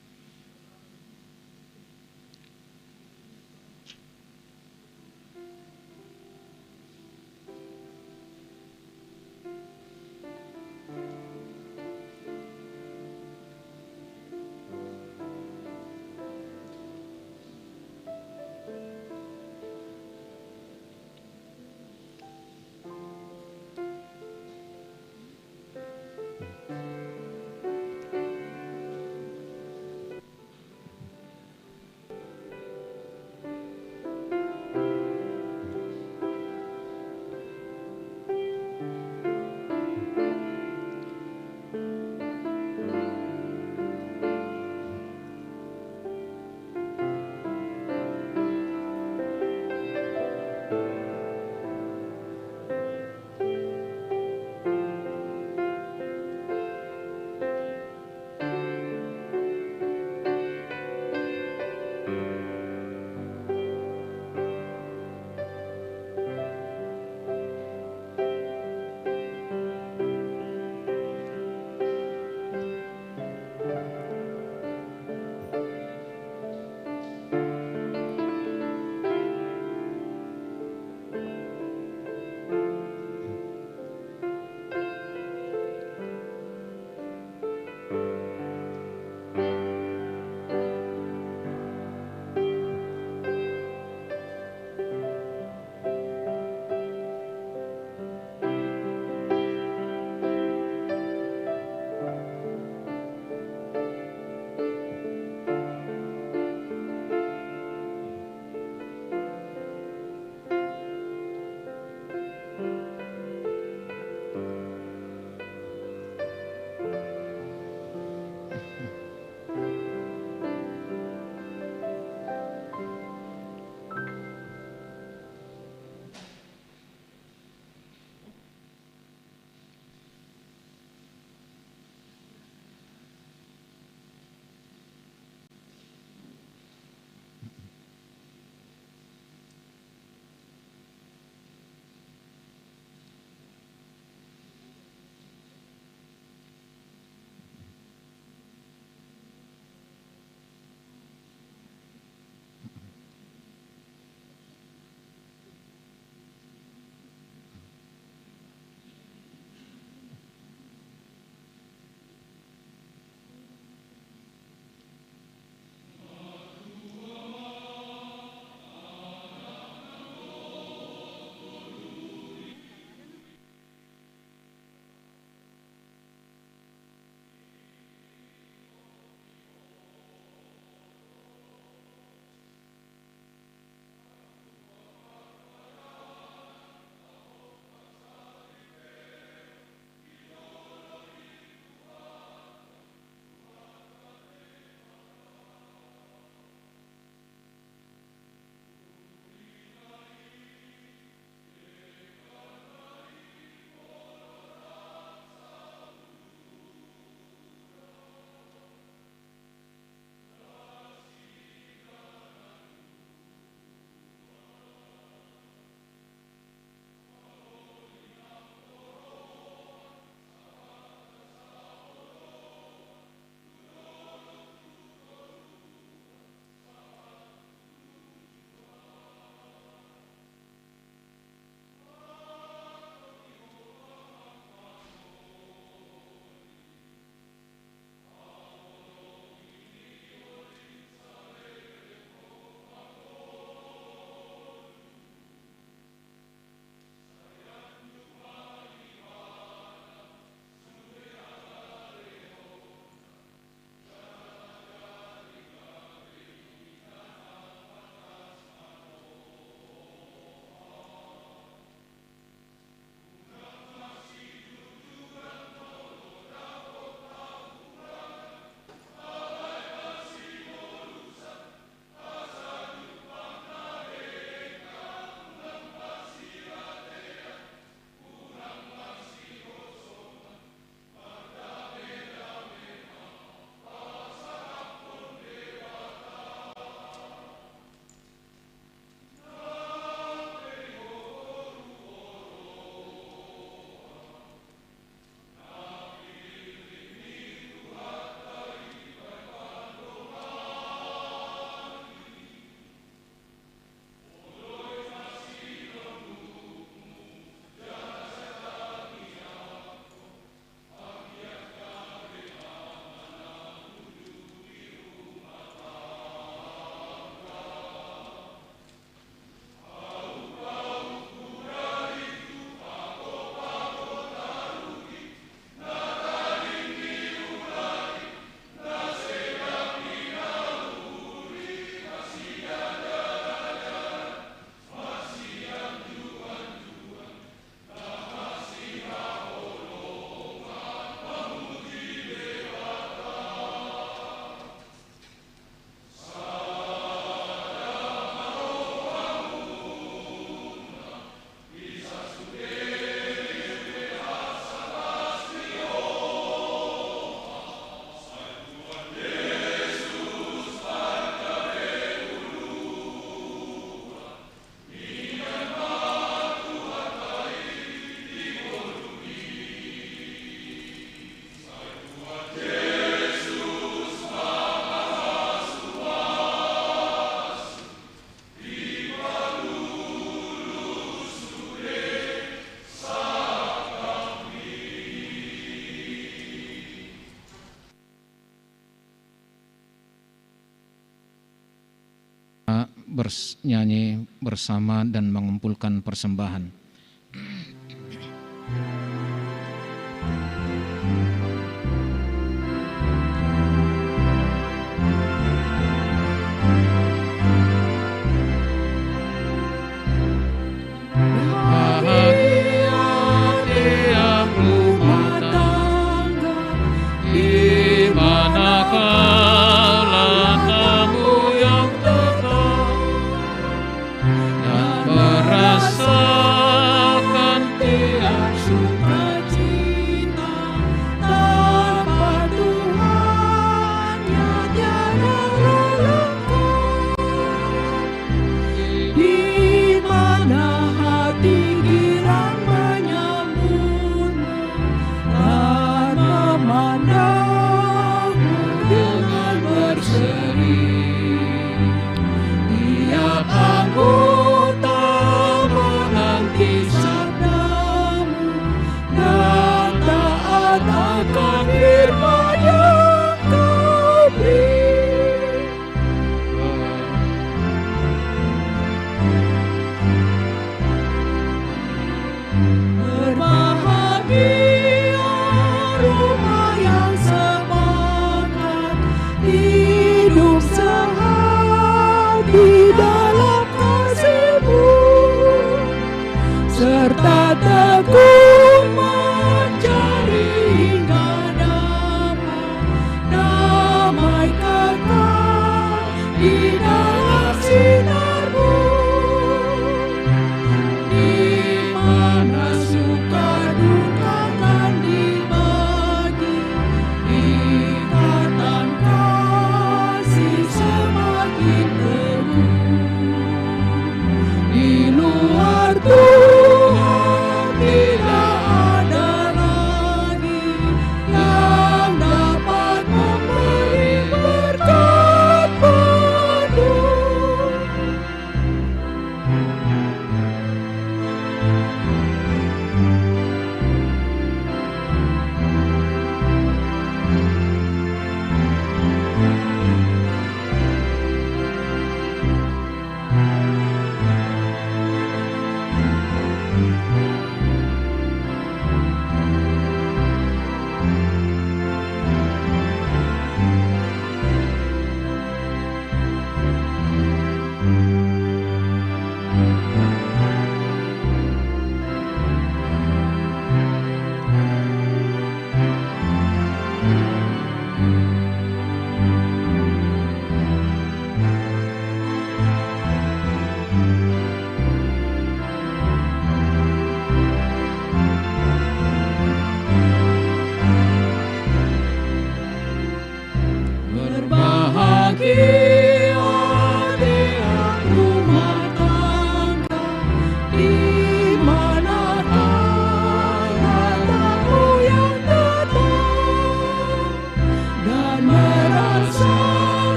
[SPEAKER 2] bernyanyi bersama dan mengumpulkan persembahan.
[SPEAKER 4] Di luar Tuhan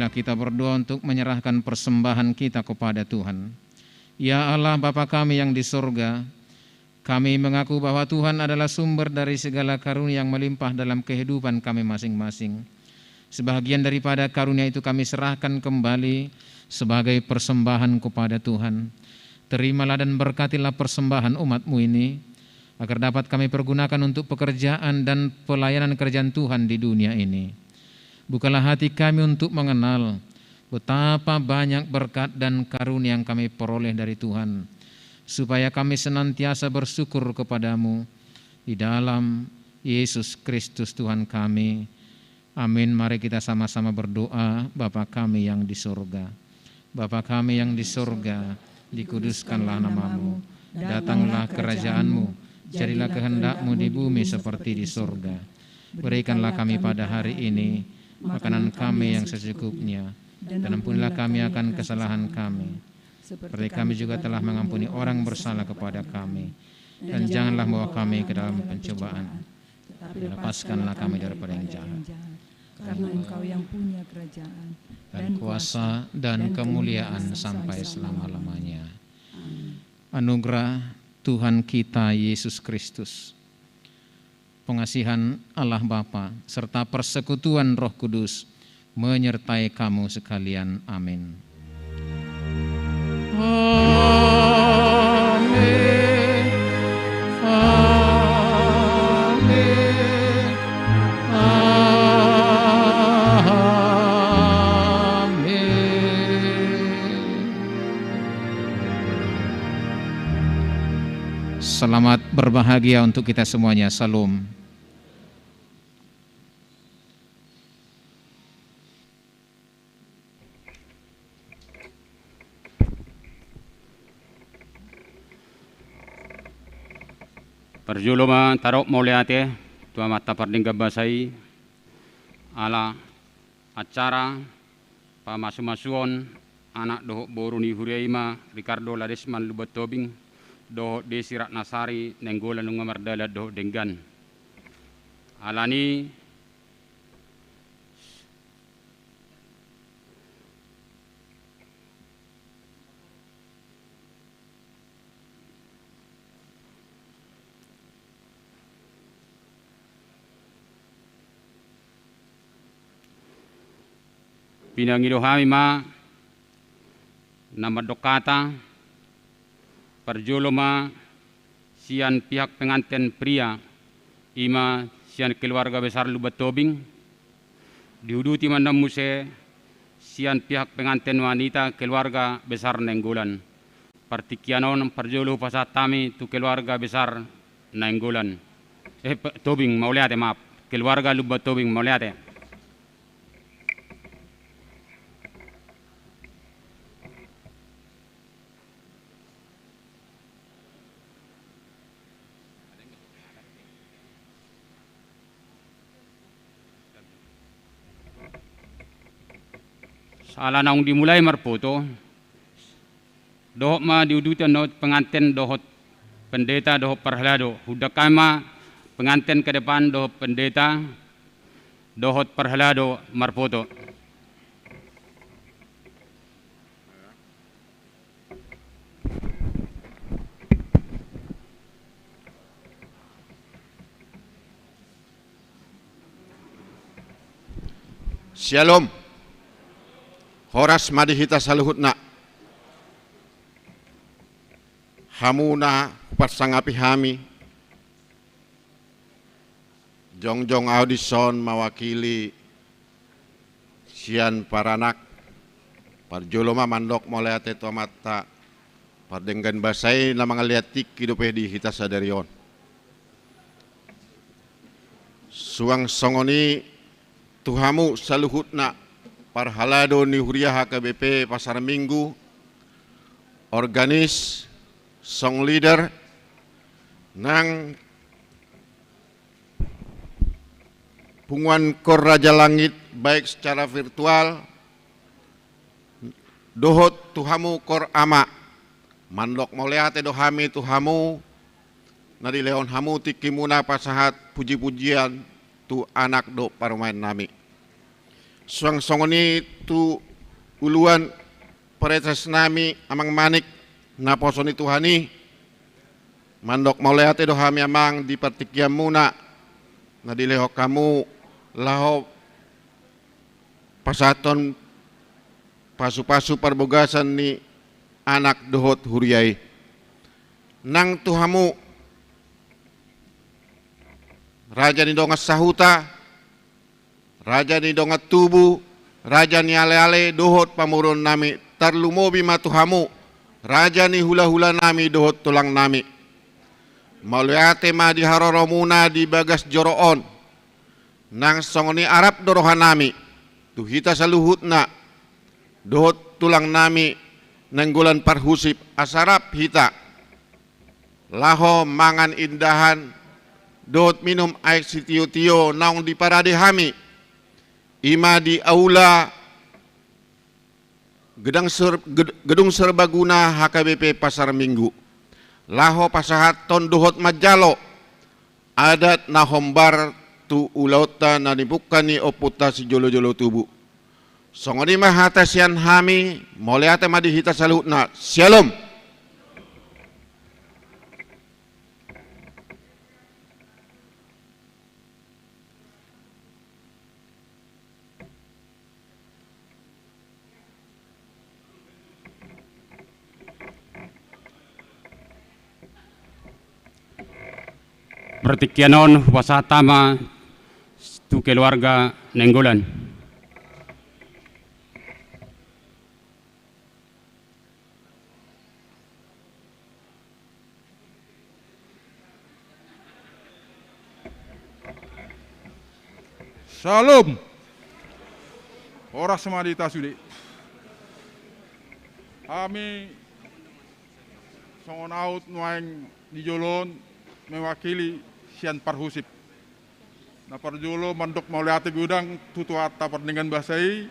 [SPEAKER 2] marilah kita berdoa untuk menyerahkan persembahan kita kepada Tuhan. Ya Allah Bapa kami yang di surga, kami mengaku bahwa Tuhan adalah sumber dari segala karunia yang melimpah dalam kehidupan kami masing-masing. Sebahagian daripada karunia itu kami serahkan kembali sebagai persembahan kepada Tuhan. Terimalah dan berkatilah persembahan umat-Mu ini, agar dapat kami pergunakan untuk pekerjaan dan pelayanan kerjaan Tuhan di dunia ini. Bukalah hati kami untuk mengenal betapa banyak berkat dan karunia yang kami peroleh dari Tuhan, supaya kami senantiasa bersyukur kepadamu di dalam Yesus Kristus Tuhan kami. Amin. Mari kita sama-sama berdoa. Bapa kami yang di surga, Bapa kami yang di surga, dikuduskanlah namamu, datanglah kerajaanmu, jadilah kehendak-Mu di bumi seperti di surga. Berikanlah kami pada hari ini makanan kami yang secukupnya, dan ampunilah kami akan kesalahan kami, seperti kami juga telah mengampuni orang bersalah kepada kami. Dan janganlah membawa kami ke dalam pencobaan, tetapi lepaskanlah kami daripada yang jahat.
[SPEAKER 4] Karena Engkau yang punya kerajaan
[SPEAKER 2] Dan kuasa dan kemuliaan sampai selama-lamanya. Anugerah Tuhan kita Yesus Kristus, pengasihan Allah Bapa, serta persekutuan Roh Kudus menyertai kamu sekalian. Amin. Amin. Amin. Amin. Selamat berbahagia untuk kita semuanya. Salam.
[SPEAKER 1] Perjuluma tarok mauliate tua mata pardingga basai ala acara pamasumasuon anak dohok boruni huriaima Ricardo Ladesman Lubatobing dohok Desi Ratnasari nenggolan nungamardala dohok denggan alani pinangidohami ma nama dokata perjuluma sian pihak pengantin pria ima sian keluarga besar Lubatobing dihuduti mandamuse sian pihak pengantin wanita keluarga besar Nenggolan partikianon perjulu pasatami tu keluarga besar Nenggolan Tobing mauliate maaf keluarga Lubatobing mauliate. Ala naung dimulai marpoto dohot ma diudutan dohot pengantin dohot pendeta dohot perhelado hudakama pengantin ke depan dohot pendeta dohot perhelado marpoto.
[SPEAKER 5] Shalom. Horas madihita saluhutna hamuna pasangapi hami jongjong audison mawakili sian paranak parjoloma mandok moleate tomata pardenggan basai na mga liatik kidupe di hita sadarion suang songoni tuhamu saluhutna parhalado ni Huriah HKBP Pasar Minggu, organis, song leader, nang punguan Kor Raja Langit baik secara virtual, dohot tuhamu Kor Ama, mandok moleate dohami tuhamu, nadi leon hamu tikimuna pasahat puji-pujian tu anak do parumain nami. Suang songoni tu uluan peretas nami amang manik na posoni Tuhani mandok mauleate do hami amang di partikiam muna na dileho kamu laho pasaton pasu-pasu parbogasan ni anak dohot huriai nang tuhamu raja ni donga sahuta raja ni donga tubu raja ni ale-ale dohot pamurun nami tarlumobi matuhamu raja ni hula-hula nami dohot tulang nami mauliate ma di haroromuna di bagas joroon nang songoni Arab dorohan nami tuhita saluhutna dohot tulang nami nenggulan parhusip asarap hita laho mangan indahan dohot minum air sitio-tio naung di parade hami ima di aula gedung serbaguna HKBP Pasar Minggu laho pasahat ton dohot majalo adat nahombar tu ulauta nanibukani oputa si jolo-jolo tubu songoni mahata sian hami moleate madi hita salutna shalom.
[SPEAKER 1] Pertikianon wasatama tu keluarga Nenggolan.
[SPEAKER 6] Shalom. Ora semadita sude. Kami songonaut nuaing di Jolon mewakili sian parhusip. Na parjolo mandok mauliate gudang tutu hatta perningan basai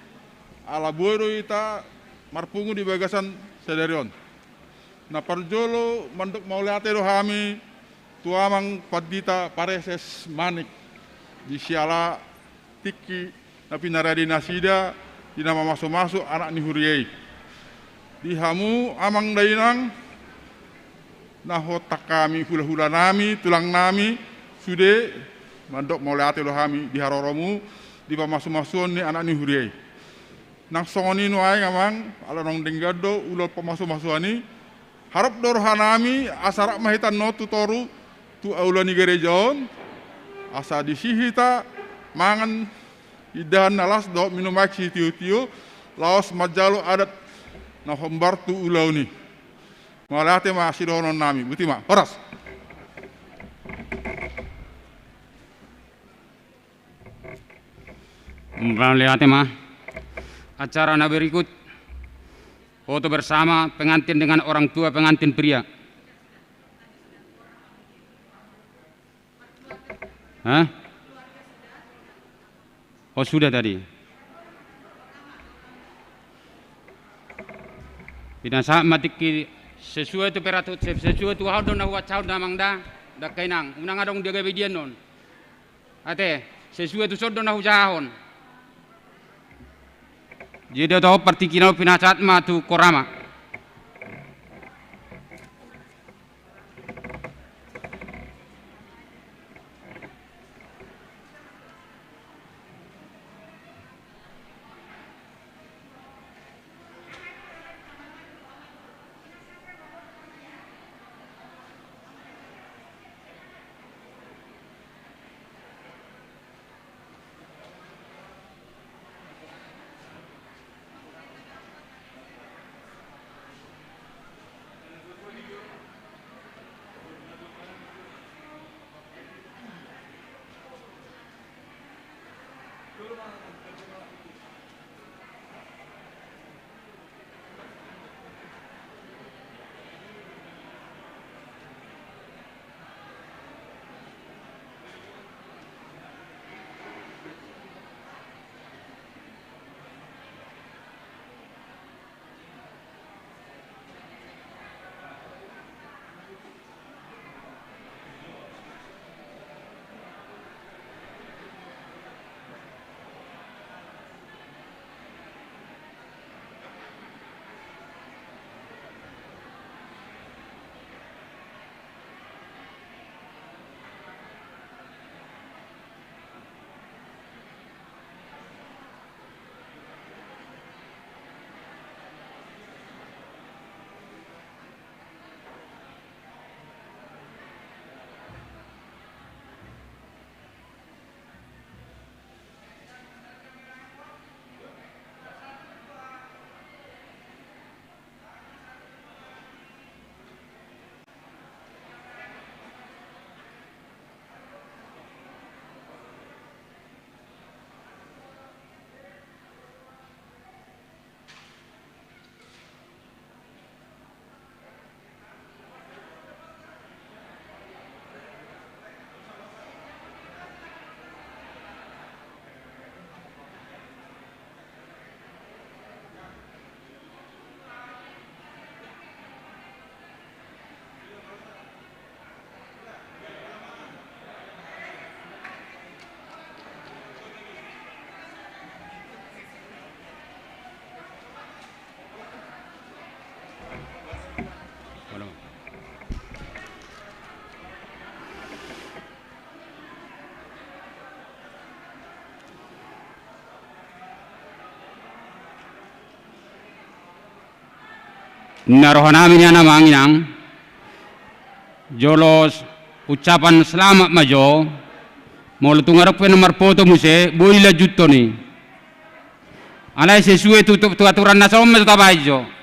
[SPEAKER 6] ala boiro ita marpungu di bagasan sederion. Na parjolo mandok mauliate rohami tuamang padita pareses manik di siala tiki tapi naradi nasida di nama masuk-masuk anak ni huriai di hamu amang dainang nahotak kami hula-hula nami tulang nami sude mandok mauliate lo hami di haroromu di pamasuk-masuk ni anak ni huriai nang songoni nuai ngamang ala nong denggado ulol pamasuk-masuk ani harap dorhanami asarak mahitan no tutoru tu aulani gerejaon asa disihita mangan idahan nalas do minum aksi tiu-tiu laos majalo adat na hombartu ulau ni malate ma sidonon nami butima horas
[SPEAKER 1] Melihat mah acara berikut foto bersama pengantin dengan orang tua pengantin pria. Hah? Oh sudah tadi. Binasa matiki sesuatu peratut sesuatu hau na wacau na mangda da kainang unang adong dia gabidian non. Ate sesuatu sodon na hujahon. Jadi tahu partikinau pinasat matu korama. narohanami niya namang inang jolos ucapan selamat majo molo tungarap pe nomor foto muse boleh jutto ni alai sesuai tutup tu aturan nasional itu tabajo.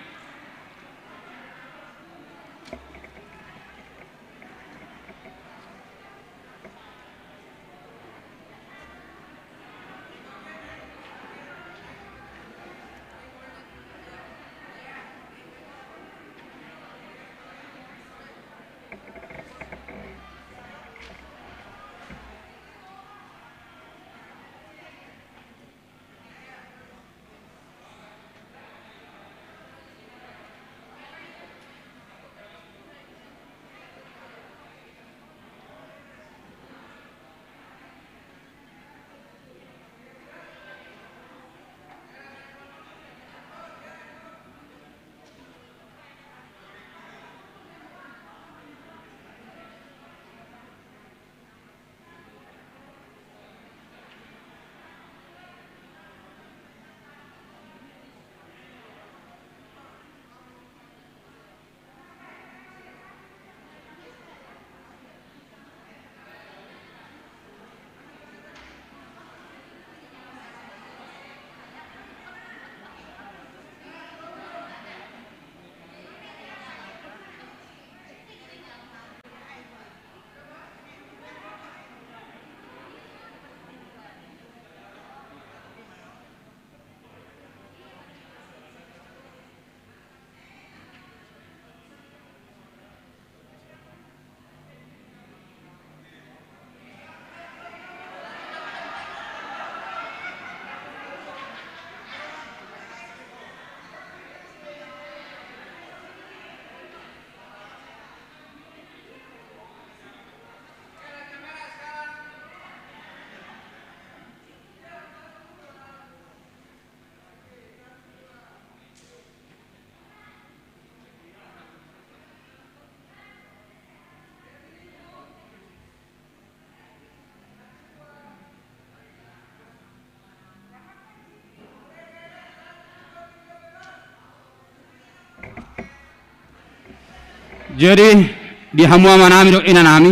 [SPEAKER 1] Jadi di hamua manami do ina nami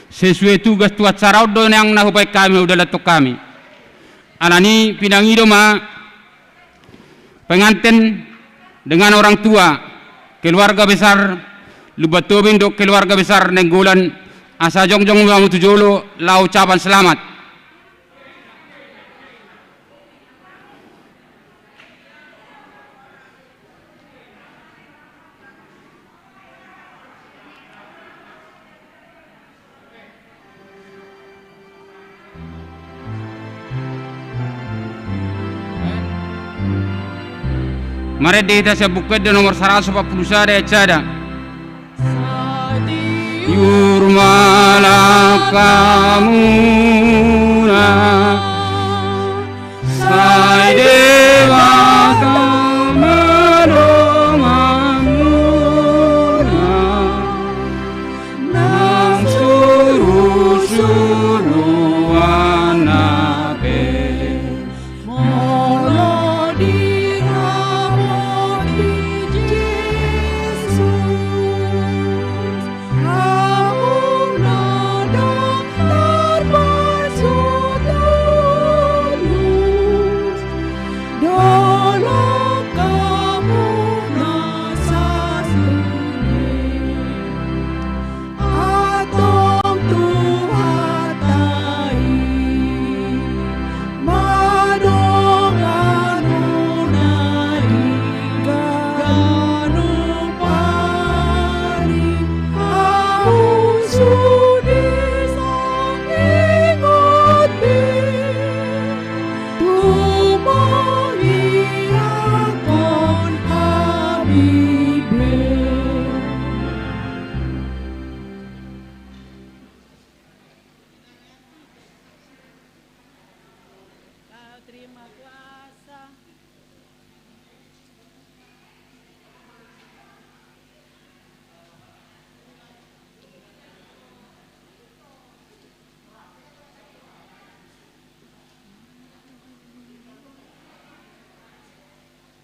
[SPEAKER 1] sesuai tugas tu acara do yang nahupai kami udah letuk kami anani pinangido ma pengantin dengan orang tua keluarga besar lubatobin do keluarga besar Nenggolan asa jongjong mau tujolo la ucapan selamat. Mari kita sebutkan di nomor 141 ada Yurmalakamuna Sai Dewa Kamaromamuna Nang Suru-Suru Anape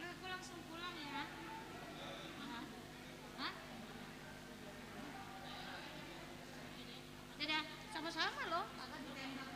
[SPEAKER 7] Aku langsung pulang ya. sama-sama loh. Kakak ditembak